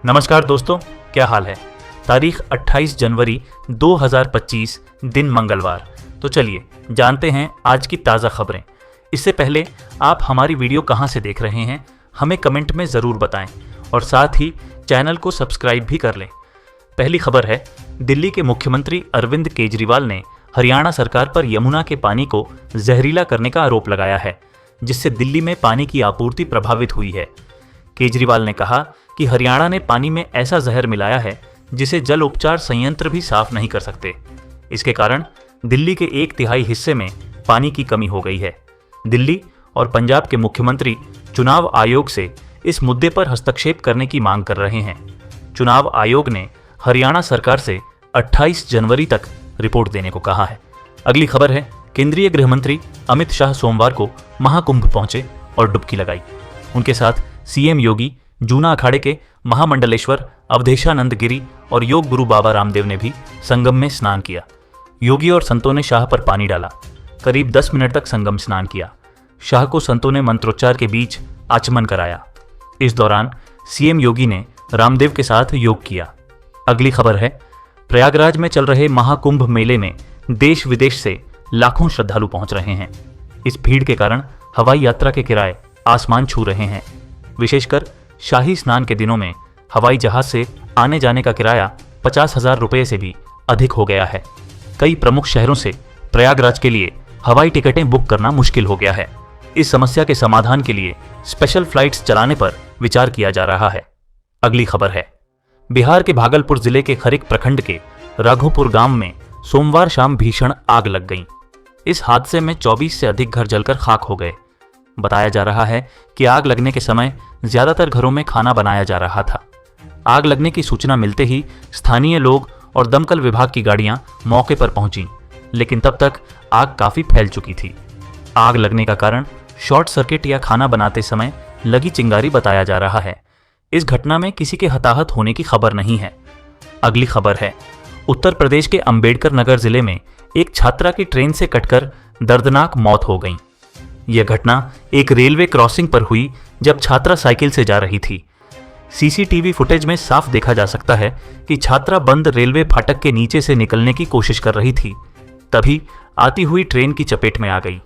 नमस्कार दोस्तों, क्या हाल है। तारीख 28 जनवरी 2025, दिन मंगलवार। तो चलिए जानते हैं आज की ताज़ा खबरें। इससे पहले आप हमारी वीडियो कहां से देख रहे हैं हमें कमेंट में ज़रूर बताएं और साथ ही चैनल को सब्सक्राइब भी कर लें। पहली खबर है, दिल्ली के मुख्यमंत्री अरविंद केजरीवाल ने हरियाणा सरकार पर यमुना के पानी को जहरीला करने का आरोप लगाया है, जिससे दिल्ली में पानी की आपूर्ति प्रभावित हुई है। केजरीवाल ने कहा कि हरियाणा ने पानी में ऐसा जहर मिलाया है जिसे जल उपचार संयंत्र भी साफ नहीं कर सकते। इसके कारण दिल्ली के 1/3 हिस्से में पानी की कमी हो गई है। दिल्ली और पंजाब के मुख्यमंत्री चुनाव आयोग से इस मुद्दे पर हस्तक्षेप करने की मांग कर रहे हैं। चुनाव आयोग ने हरियाणा सरकार से 28 जनवरी तक रिपोर्ट देने को कहा है। अगली खबर है, केंद्रीय गृह मंत्री अमित शाह सोमवार को महाकुंभ पहुंचे और डुबकी लगाई। उनके साथ सीएम योगी, जूना अखाड़े के महामंडलेश्वर अवधेशानंद गिरी और योग गुरु बाबा रामदेव ने भी संगम में स्नान किया। योगी और संतों ने शाह पर पानी डाला। करीब 10 मिनट तक संगम स्नान किया। शाह को संतों ने मंत्रोच्चार के बीच आचमन कराया। इस दौरान सीएम योगी ने रामदेव के साथ योग किया। अगली खबर है, प्रयागराज में चल रहे महाकुंभ मेले में देश विदेश से लाखों श्रद्धालु पहुंच रहे हैं। इस भीड़ के कारण हवाई यात्रा के किराए आसमान छू रहे हैं। विशेषकर शाही स्नान के दिनों में हवाई जहाज से आने जाने का किराया 50,000 रुपये से भी अधिक हो गया है। कई प्रमुख शहरों से प्रयागराज के लिए हवाई टिकटें बुक करना मुश्किल हो गया है। इस समस्या के समाधान के लिए स्पेशल फ्लाइट्स चलाने पर विचार किया जा रहा है। अगली खबर है, बिहार के भागलपुर जिले के खरिक प्रखंड के राघोपुर गांव में सोमवार शाम भीषण आग लग गई। इस हादसे में 24 से अधिक घर जलकर खाक हो गए। बताया जा रहा है कि आग लगने के समय ज्यादातर घरों में खाना बनाया जा रहा था। आग लगने की सूचना मिलते ही स्थानीय लोग और दमकल विभाग की गाड़ियां मौके पर पहुंची, लेकिन तब तक आग काफी फैल चुकी थी। आग लगने का कारण शॉर्ट सर्किट या खाना बनाते समय लगी चिंगारी बताया जा रहा है। इस घटना में किसी के हताहत होने की खबर नहीं है। अगली खबर है, उत्तर प्रदेश के अंबेडकर नगर जिले में एक छात्रा की ट्रेन से कटकर दर्दनाक मौत हो गई। यह घटना एक रेलवे क्रॉसिंग पर हुई जब छात्रा साइकिल से जा रही थी। सीसीटीवी फुटेज में साफ देखा जा सकता है कि छात्रा बंद रेलवे फाटक के नीचे से निकलने की कोशिश कर रही थी, तभी आती हुई ट्रेन की चपेट में आ गई।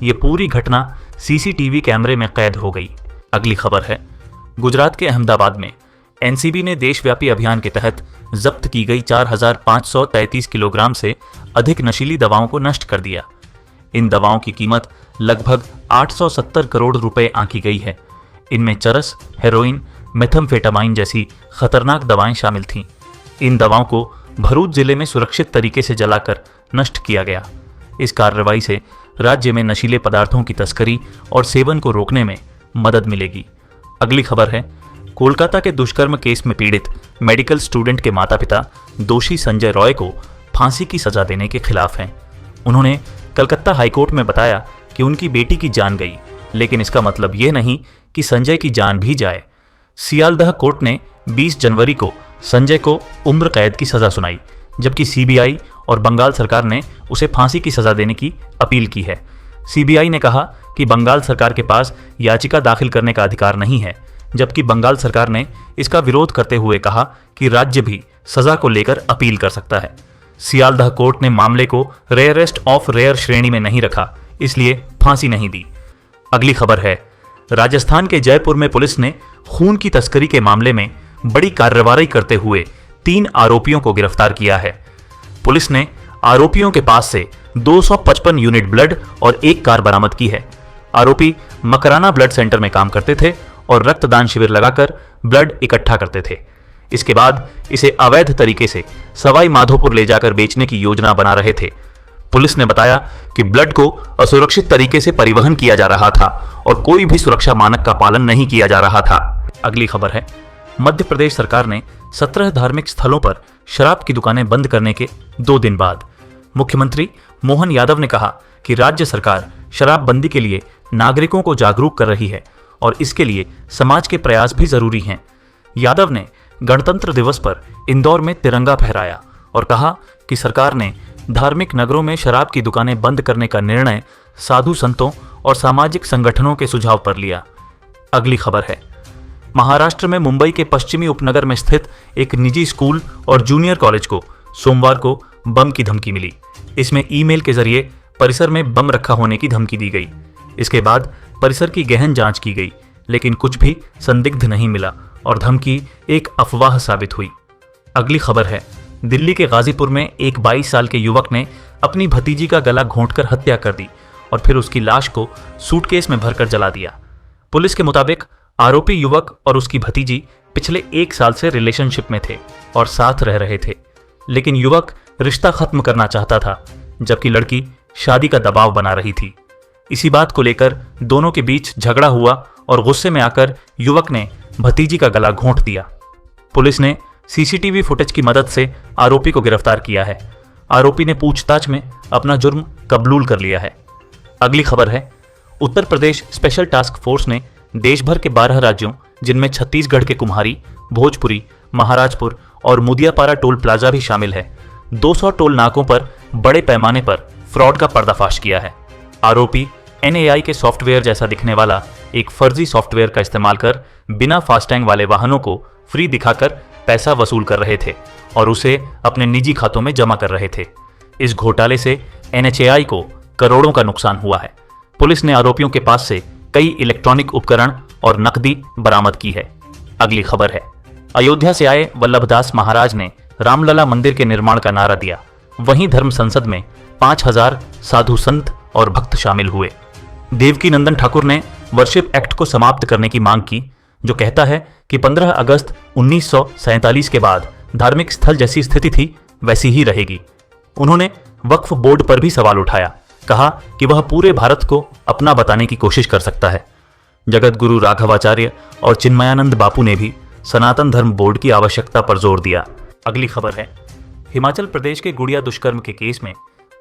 ये पूरी घटना सीसीटीवी कैमरे में कैद हो गई। अगली खबर है, गुजरात के अहमदाबाद में एनसीबी ने देशव्यापी अभियान के तहत जब्त की गई 4,533 किलोग्राम से अधिक नशीली दवाओं को नष्ट कर दिया। इन दवाओं की कीमत लगभग 870 करोड़ रुपए आंकी गई है। इनमें चरस, हेरोइन, मेथम्फेटामाइन जैसी खतरनाक दवाएं शामिल थीं। इन दवाओं को भरूच जिले में सुरक्षित तरीके से जलाकर नष्ट किया गया। इस कार्रवाई से राज्य में नशीले पदार्थों की तस्करी और सेवन को रोकने में मदद मिलेगी। अगली खबर है, कोलकाता के दुष्कर्म केस में पीड़ित मेडिकल स्टूडेंट के माता पिता दोषी संजय रॉय को फांसी की सजा देने के खिलाफ हैं। उन्होंने कलकत्ता हाईकोर्ट में बताया कि उनकी बेटी की जान गई, लेकिन इसका मतलब ये नहीं कि संजय की जान भी जाए। सियालदह कोर्ट ने 20 जनवरी को संजय को उम्र कैद की सजा सुनाई, जबकि सीबीआई और बंगाल सरकार ने उसे फांसी की सजा देने की अपील की है। सीबीआई ने कहा कि बंगाल सरकार के पास याचिका दाखिल करने का अधिकार नहीं है, जबकि बंगाल सरकार ने इसका विरोध करते हुए कहा कि राज्य भी सजा को लेकर अपील कर सकता है। सियालदह कोर्ट ने मामले को रेयरेस्ट ऑफ रेयर श्रेणी में नहीं रखा, इसलिए फांसी नहीं दी। अगली खबर है, राजस्थान के जयपुर में पुलिस ने खून की तस्करी के मामले में बड़ी कार्रवाई करते हुए 3 आरोपियों को गिरफ्तार किया है। पुलिस ने आरोपियों के पास से 255 यूनिट ब्लड और 1 कार बरामद की है। आरोपी मकराना ब्लड सेंटर में काम करते थे और रक्तदान शिविर लगाकर ब्लड इकट्ठा करते थे। इसके बाद इसे अवैध तरीके से सवाई माधोपुर ले जाकर बेचने की योजना बना रहे थे। पुलिस ने बताया कि ब्लड को असुरक्षित तरीके से परिवहन किया जा रहा था और कोई भी सुरक्षा मानक का पालन नहीं किया जा रहा था। अगली खबर है, मध्य प्रदेश सरकार ने 17 धार्मिक स्थलों पर शराब की दुकानें बंद करने के 2 दिन बाद मुख्यमंत्री मोहन यादव ने कहा कि राज्य सरकार शराबबंदी के लिए नागरिकों को जागरूक कर रही है और इसके लिए समाज के प्रयास भी जरूरी हैं। यादव ने गणतंत्र दिवस पर इंदौर में तिरंगा फहराया और कहा कि सरकार ने धार्मिक नगरों में शराब की दुकानें बंद करने का निर्णय साधु संतों और सामाजिक संगठनों के सुझाव पर लिया। अगली खबर है, महाराष्ट्र में मुंबई के पश्चिमी उपनगर में स्थित एक निजी स्कूल और जूनियर कॉलेज को सोमवार को बम की धमकी मिली। इसमें ईमेल के जरिए परिसर में बम रखा होने की धमकी दी गई। इसके बाद परिसर की गहन जांच की गई, लेकिन कुछ भी संदिग्ध नहीं मिला और धमकी एक अफवाह साबित हुई। अगली खबर है, दिल्ली के गाजीपुर में एक 22 साल के युवक ने अपनी भतीजी का गला घोंटकर हत्या कर दी और फिर उसकी लाश को सूटकेस में भरकर जला दिया। पुलिस के मुताबिक आरोपी युवक और उसकी भतीजी पिछले 1 साल से रिलेशनशिप में थे और साथ रह रहे थे, लेकिन युवक रिश्ता खत्म करना चाहता था, जबकि लड़की शादी का दबाव बना रही थी। इसी बात को लेकर दोनों के बीच झगड़ा हुआ और गुस्से में आकर युवक ने भतीजी का गला घोंट दिया। पुलिस ने सीसीटीवी फुटेज की मदद से आरोपी को गिरफ्तार किया है। आरोपी ने पूछताछ में अपना जुर्म कबूल कर लिया है। अगली खबर है, Uttar Pradesh special task force ने देश भर के 12 राज्यों, जिनमें छत्तीसगढ़ के कुम्हारी, भोजपुरी, महाराजपुर और मुदियापारा टोल प्लाजा भी शामिल है, 200 टोल नाकों पर बड़े पैमाने पर फ्रॉड का पर्दाफाश किया है। आरोपी NAI के सॉफ्टवेयर जैसा दिखने वाला एक फर्जी सॉफ्टवेयर का इस्तेमाल कर बिना फास्टैग वाले वाहनों को फ्री दिखाकर पैसा वसूल कर रहे थे और उसे अपने निजी खातों में जमा कर रहे थे। इस घोटाले से NHAI को करोड़ों का नुकसान हुआ है। पुलिस ने आरोपियों के पास से कई इलेक्ट्रॉनिक उपकरण और नकदी बरामद की है। अगली खबर है, अयोध्या से आए वल्लभदास महाराज ने रामलला मंदिर के निर्माण का नारा दिया। वहीं धर्म संसद में 5000 साधु संत और भक्त शामिल हुए। देवकी नंदन ठाकुर ने वर्शिप एक्ट को समाप्त करने की मांग की, जो कहता है कि 15 अगस्त 1947 के बाद धार्मिक स्थल जैसी स्थिति थी वैसी ही रहेगी। उन्होंने वक्फ बोर्ड पर भी सवाल उठाया, कहा कि वह पूरे भारत को अपना बताने की कोशिश कर सकता है। जगत गुरु राघवाचार्य और चिन्मयानंद बापू ने भी सनातन धर्म बोर्ड की आवश्यकता पर जोर दिया। अगली खबर है, हिमाचल प्रदेश के गुड़िया दुष्कर्म के केस में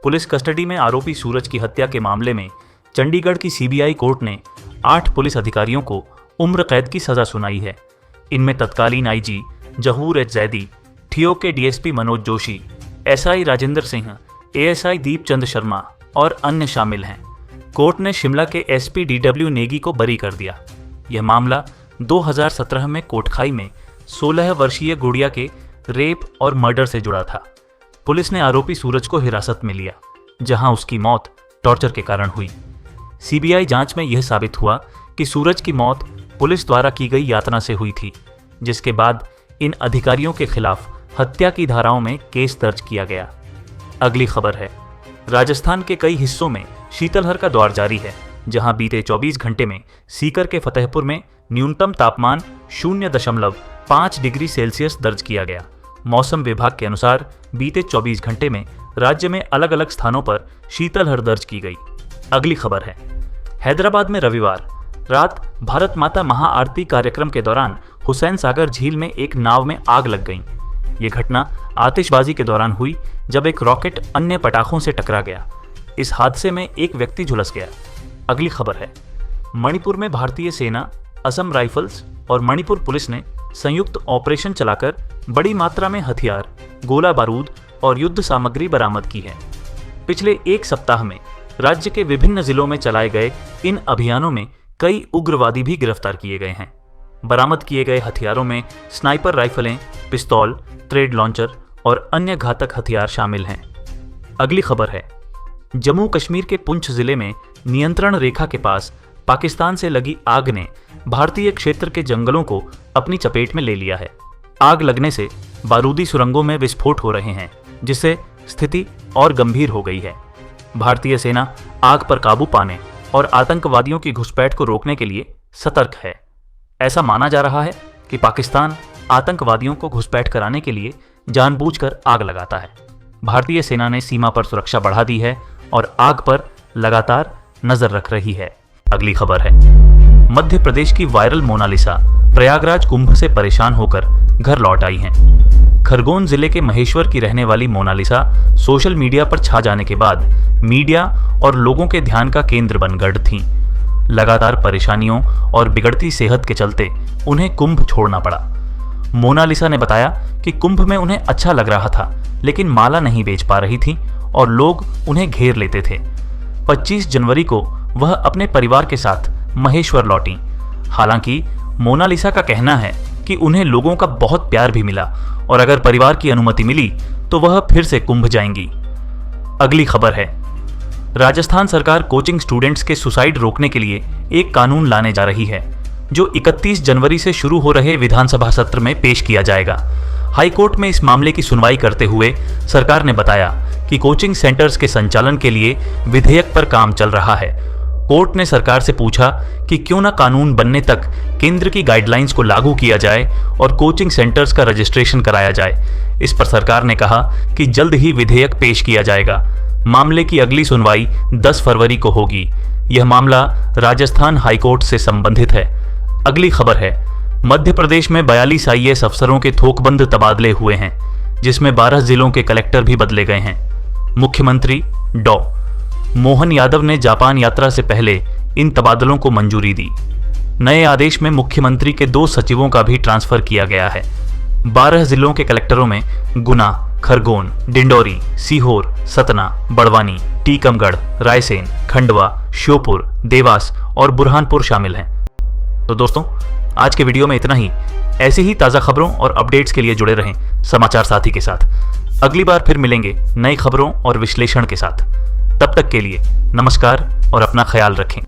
पुलिस कस्टडी में आरोपी सूरज की हत्या के मामले में चंडीगढ़ की CBI कोर्ट ने 8 पुलिस अधिकारियों को उम्र कैद की सजा सुनाई है। इनमें तत्कालीन IG जहूर H जैदी, ठियो के DSP Manoj Joshi, SI Rajendra Singh, ASI दीप चंद शर्मा और अन्य शामिल हैं। कोर्ट ने शिमला के SP DW नेगी को बरी कर दिया। यह मामला 2017 में कोटखाई में 16 वर्षीय गुड़िया के रेप और मर्डर से जुड़ा था। पुलिस ने आरोपी सूरज को हिरासत में लिया, जहां उसकी मौत टॉर्चर के कारण हुई। CBI जांच में यह साबित हुआ कि सूरज की मौत पुलिस द्वारा की गई यातना से हुई थी, जिसके बाद इन अधिकारियों के खिलाफ हत्या की धाराओं में केस दर्ज किया गया। अगली खबर है, राजस्थान के कई हिस्सों में शीतलहर का दौर जारी है, जहां बीते 24 घंटे में सीकर के फतेहपुर में न्यूनतम तापमान 0.5 डिग्री सेल्सियस दर्ज किया गया। मौसम विभाग के अनुसार बीते 24 घंटे में राज्य में अलग अलग स्थानों पर शीतलहर दर्ज की गई। अगली खबर है, हैदराबाद में रविवार रात भारत माता महाआरती कार्यक्रम के दौरान हुसैन सागर झील में एक नाव में आग लग गई। ये घटना आतिशबाजी के दौरान हुई, जब एक रॉकेट अन्य पटाखों से टकरा गया। इस हादसे में एक व्यक्ति झुलस गया। अगली खबर है, मणिपुर में भारतीय सेना, असम राइफल्स और मणिपुर पुलिस ने संयुक्त ऑपरेशन चलाकर बड़ी मात्रा में हथियार, गोला बारूद और युद्ध सामग्री बरामद की है। पिछले 1 सप्ताह में राज्य के विभिन्न जिलों में चलाए गए इन अभियानों में कई उग्रवादी भी गिरफ्तार किए गए हैं। बरामद किए गए हथियारों में स्नाइपर राइफलें, पिस्तौल, ट्रेड लॉन्चर और अन्य घातक हथियार शामिल हैं। अगली खबर है, जम्मू कश्मीर के पुंछ जिले में नियंत्रण रेखा के पास पाकिस्तान से लगी आग ने भारतीय क्षेत्र के जंगलों को अपनी चपेट में ले लिया है। आग लगने से बारूदी सुरंगों में विस्फोट हो रहे हैं, जिससे स्थिति और गंभीर हो गई है। भारतीय सेना आग पर काबू पाने और आतंकवादियों की घुसपैठ को रोकने के लिए सतर्क है। ऐसा माना जा रहा है कि पाकिस्तान आतंकवादियों को घुसपैठ कराने के लिए जानबूझकर आग लगाता है। भारतीय सेना ने सीमा पर सुरक्षा बढ़ा दी है और आग पर लगातार नजर रख रही है। अगली खबर है, मध्य प्रदेश की वायरल मोनालिसा प्रयागराज कुंभ से परेशान होकर घर लौट आई हैं। खरगोन जिले के महेश्वर की रहने वाली मोनालिसा सोशल मीडिया पर छा जाने के बाद मीडिया और लोगों के ध्यान का केंद्र बन गई थीं। लगातार परेशानियों और बिगड़ती सेहत के चलते उन्हें कुंभ छोड़ना पड़ा। मोनालिसा ने बताया कि कुंभ में उन्हें अच्छा लग रहा था, लेकिन माला नहीं बेच पा रही थी और लोग उन्हें घेर लेते थे। 25 जनवरी को वह अपने परिवार के साथ महेश्वर लौटी। हालांकि मोनालिसा का कहना है कि उन्हें लोगों का बहुत प्यार भी मिला और अगर परिवार की अनुमति मिली तो वह फिर से कुंभ जाएंगी। अगली खबर है, राजस्थान सरकार कोचिंग स्टूडेंट्स के सुसाइड रोकने के लिए एक कानून लाने जा रही है, जो 31 जनवरी से शुरू हो रहे विधानसभा सत्र में पेश किया जाएगा। हाईकोर्ट में इस मामले की सुनवाई करते हुए सरकार ने बताया कि कोचिंग सेंटर्स के संचालन के लिए विधेयक पर काम चल रहा है। कोर्ट ने सरकार से पूछा कि क्यों न कानून बनने तक केंद्र की गाइडलाइंस को लागू किया जाए और कोचिंग सेंटर्स का रजिस्ट्रेशन कराया जाए। इस पर सरकार ने कहा कि जल्द ही विधेयक पेश किया जाएगा। मामले की अगली सुनवाई 10 फरवरी को होगी। यह मामला राजस्थान हाईकोर्ट से संबंधित है। अगली खबर है, मध्य प्रदेश में 42 IAS अफसरों के थोकबंद तबादले हुए हैं, जिसमें 12 जिलों के कलेक्टर भी बदले गए हैं। मुख्यमंत्री डॉ. मोहन यादव ने जापान यात्रा से पहले इन तबादलों को मंजूरी दी। नए आदेश में मुख्यमंत्री के 2 सचिवों का भी ट्रांसफर किया गया है। 12 जिलों के कलेक्टरों में गुना, खरगोन, डिंडोरी, सीहोर, सतना, बड़वानी, टीकमगढ़, रायसेन, खंडवा, श्योपुर, देवास और बुरहानपुर शामिल हैं। तो दोस्तों, आज के वीडियो में इतना ही। ऐसी ही ताज़ा खबरों और अपडेट्स के लिए जुड़े रहें समाचार साथी के साथ। अगली बार फिर मिलेंगे नई खबरों और विश्लेषण के साथ। तब तक के लिए नमस्कार और अपना ख्याल रखें।